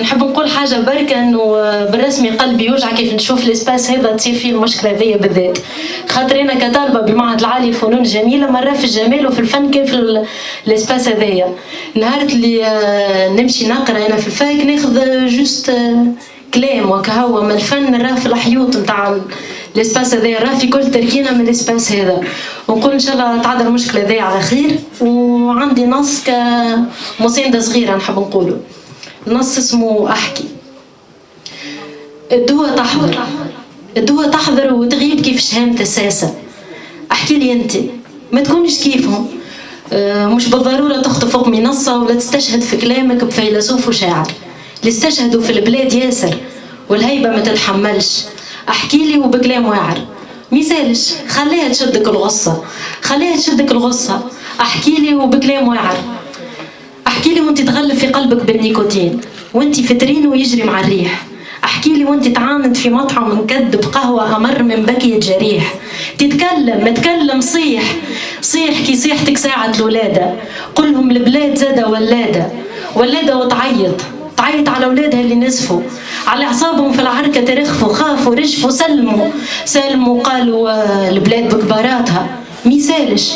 نحب نقول حاجه بركه انه بالرسمي قلبي يوجع كيف نشوف الاسباس هذا تصير فيه المشكله هذيا بالذات، خاطر انا كطالبه بالمعهد العالي للفنون الجميله مره في الجمال وفي الفن كيف الاسباس هذايا. نهار اللي نمشي نقرا انا في الفايك ناخذ جوست كلام وكهو من الفن راه في الحيوط نتاع الاسباس هذايا، راه في كل تركينه من الاسباس هذا، ونقول ان شاء الله تعدى المشكله هذيا على خير. وعندي نص كمسانده صغيره نحب نقوله، نص اسمه احكي. الدوا تحضر وتغيب كيف شهامة الساسة. احكي لي انت ما تكونش كيفهم، مش بالضرورة تخطف فوق منصة ولا تستشهد في كلامك بفيلسوف وشاعر، اللي استشهدوا في البلاد ياسر والهيبة ما تتحملش. احكي لي وبكلام واعر ميسالش، خليها تشدك الغصة. احكي لي وبكلام واعر، احكي لي وانت تغلب في قلبك بالنيكوتين وانت في ترين ويجري مع الريح. احكي لي وانت تعاند في مطعم مكدب قهوة امر من بكية جريح. تتكلم صيح كي صيحتك ساعة الولادة. قلهم البلاد زادة ولادة وتعيط على ولادها اللي نزفوا على اعصابهم في العركة ترخفوا خافوا رجفوا سلموا قالوا البلاد بكباراتها ميسالش.